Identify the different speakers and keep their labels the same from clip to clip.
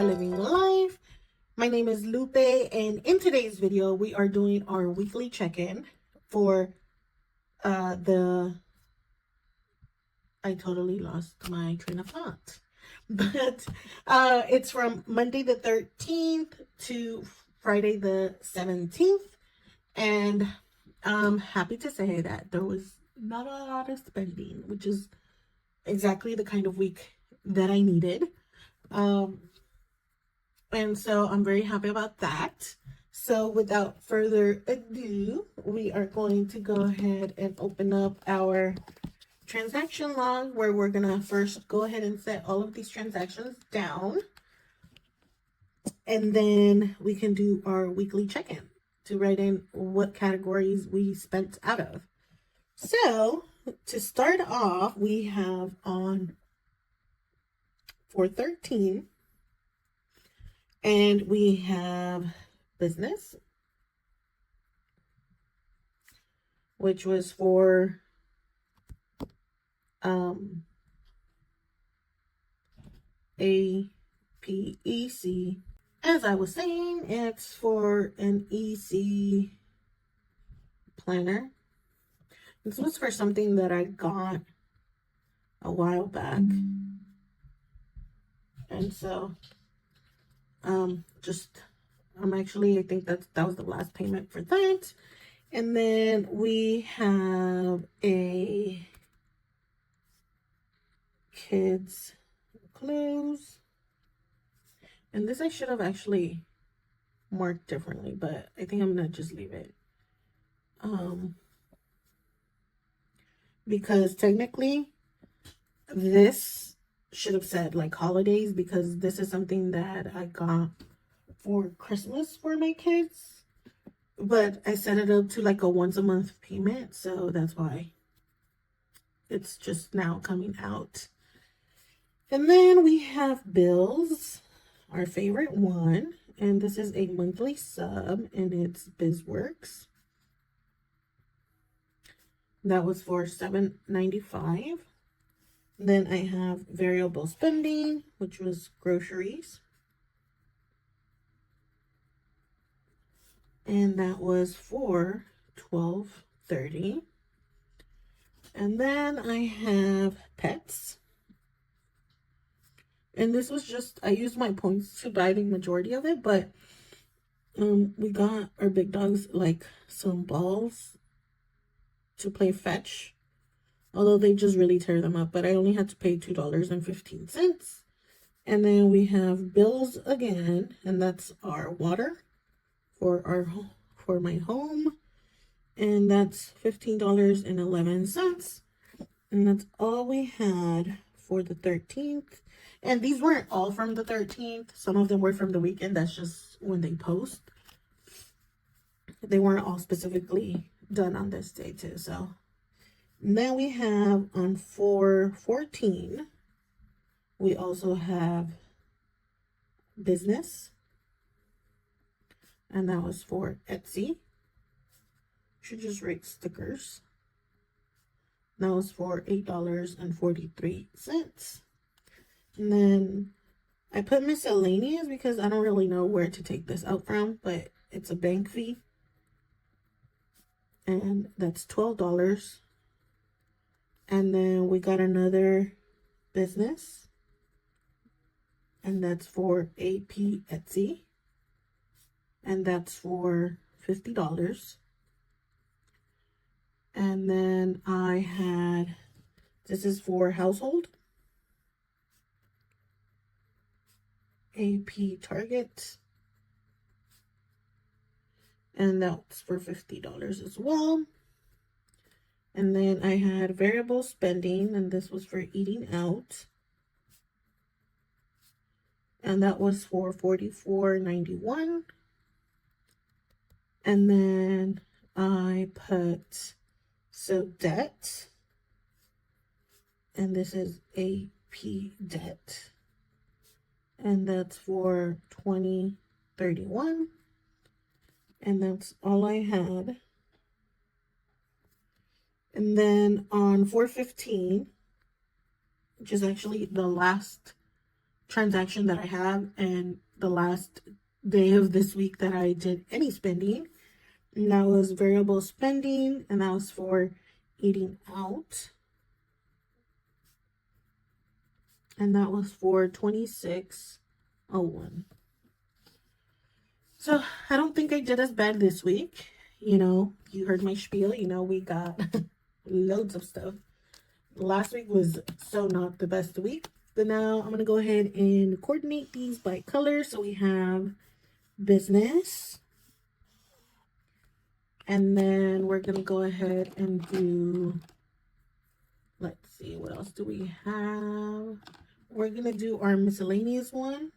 Speaker 1: Loca Living Life. My name is Lupe, and in today's video, we are doing our weekly check-in for the... I totally lost my train of thought. But it's from Monday the 13th to Friday the 17th. And I'm happy to say that there was not a lot of spending, which is exactly the kind of week that I needed. And so I'm very happy about that. So without further ado, we are going to go ahead and open up our transaction log, where we're going to first go ahead and set all of these transactions down. And then we can do our weekly check-in to write in what categories we spent out of. So to start off, we have on 4/13, and we have business, which was for APEC. As I was saying, it's for an EC planner. This was for something that I got a while back. And so I think that was the last payment for that. And then we have a kids clothes, and this I should have actually marked differently, but I think I'm gonna just leave it because technically this should have said like holidays, because this is something that I got for Christmas for my kids, but I set it up to like a once a month payment, so that's why it's just now coming out. And then we have bills, our favorite one, and this is a monthly sub, and it's BizWorks. That was for $7.95. Then I have variable spending, which was groceries, and that was for $12.30. And then I have pets. And this was just, I used my points to buy the majority of it, but we got our big dogs like some balls to play fetch, although they just really tear them up, but I only had to pay $2.15. And then we have bills again, and that's our water for my home, and that's $15.11. And that's all we had for the 13th. And these weren't all from the 13th. Some of them were from the weekend. That's just when they post. They weren't all specifically done on this day too. So now we have on 4/14, we also have business. And that was for Etsy. Should just write stickers. That was for $8.43. And then I put miscellaneous because I don't really know where to take this out from, but it's a bank fee. And that's $12. And then we got another business, and that's for AP Etsy. And that's for $50. And then I had, this is for household, AP Target, and that's for $50 as well. And then I had variable spending, and this was for eating out, and that was for $44.91. And then I put debt, and this is AP debt, and that's for $20.31. And that's all I had. And then on 4/15, which is actually the last transaction that I have and the last day of this week that I did any spending. And that was variable spending, and that was for eating out. And that was for $26.01. So I don't think I did as bad this week. You know, you heard my spiel. You know, we got loads of stuff. Last week was so not the best week. But now I'm going to go ahead and coordinate these by color. So we have business. And then we're going to go ahead and do, let's see, what else do we have? We're going to do our miscellaneous one.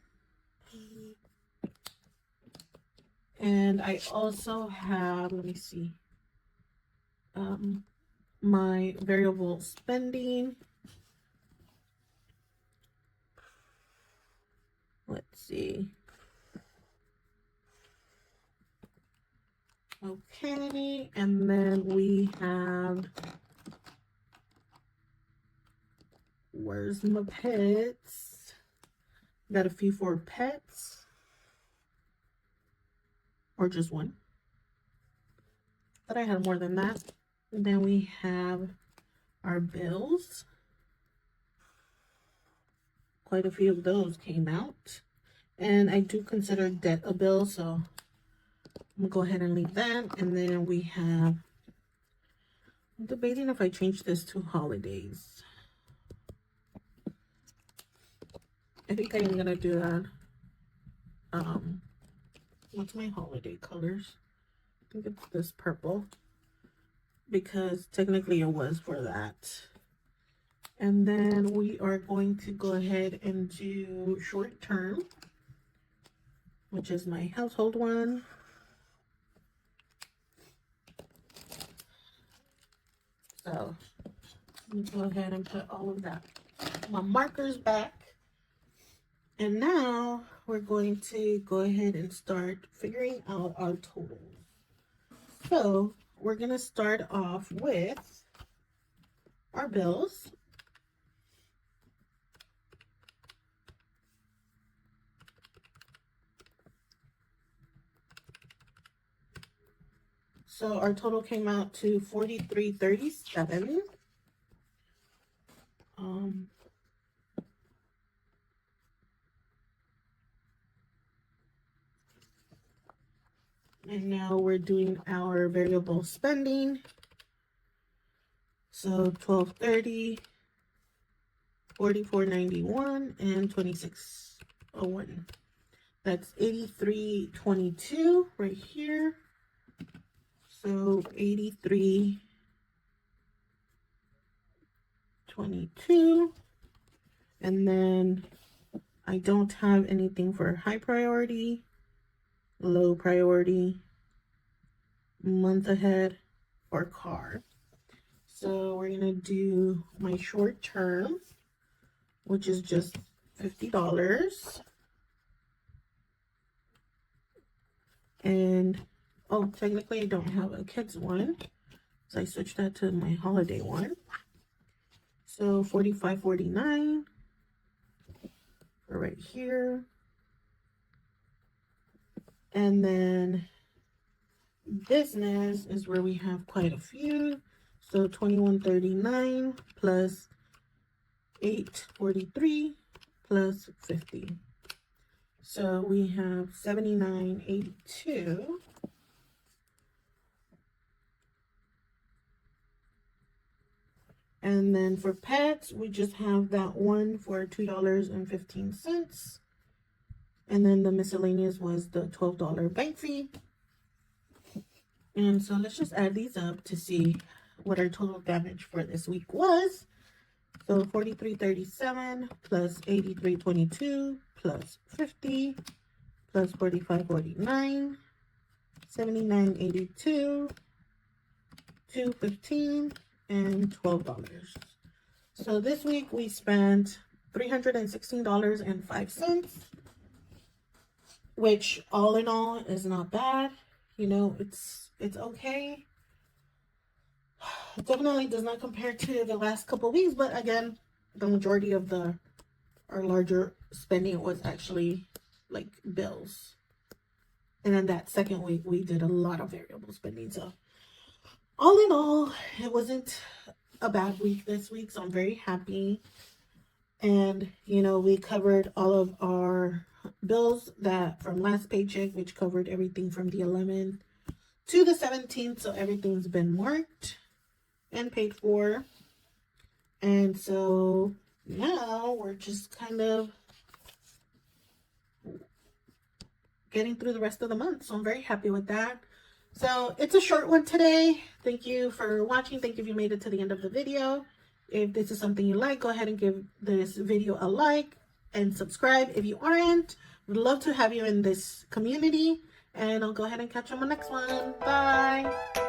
Speaker 1: And I also have, let me see, my variable spending. Let's see. Okay, and then we have, where's my pets? Got a few for pets, or just one. But I had more than that. And then we have our bills. Quite a few of those came out. And I do consider debt a bill, so I'm going to go ahead and leave that. And then we have, I'm debating if I change this to holidays. I think I'm going to do that. What's my holiday colors? I think it's this purple, because technically it was for that. And then we are going to go ahead and do short term, which is my household one. So let me go ahead and put all of that, my markers back. And now we're going to go ahead and start figuring out our totals. So we're going to start off with our bills. So our total came out to $43.37. And now we're doing our variable spending. So $12.30, $44.91, and $26.01. That's $83.22 right here. So $83.22. And then I don't have anything for high priority, low priority, month ahead, or car. So we're gonna do my short term, which is just $50. And oh, technically I don't have a kids one, so I switched that to my holiday one. So $45.49 for right here. And then business is where we have quite a few. So $21.39 plus $8.43 plus 50. So we have $79.82. And then for pets, we just have that one for $2.15. And then the miscellaneous was the $12 bank fee. And so let's just add these up to see what our total damage for this week was. So $43.37 plus $83.22 plus 50 plus $45.49, $79.82, $2.15, and $12. So this week we spent $316.05, which all in all is not bad. You know, it's okay. It definitely does not compare to the last couple of weeks, but again, the majority of our larger spending was actually like bills. And then that second week, we did a lot of variable spending. So all in all, it wasn't a bad week this week. So I'm very happy. And, you know, we covered all of our bills that from last paycheck, which covered everything from the 11th to the 17th. So everything's been marked and paid for. And so now we're just kind of getting through the rest of the month. So I'm very happy with that. So it's a short one today. Thank you for watching. Thank you if you made it to the end of the video. If this is something you like, go ahead and give this video a like and subscribe. If you aren't, we'd love to have you in this community. And I'll go ahead and catch you on the next one. Bye.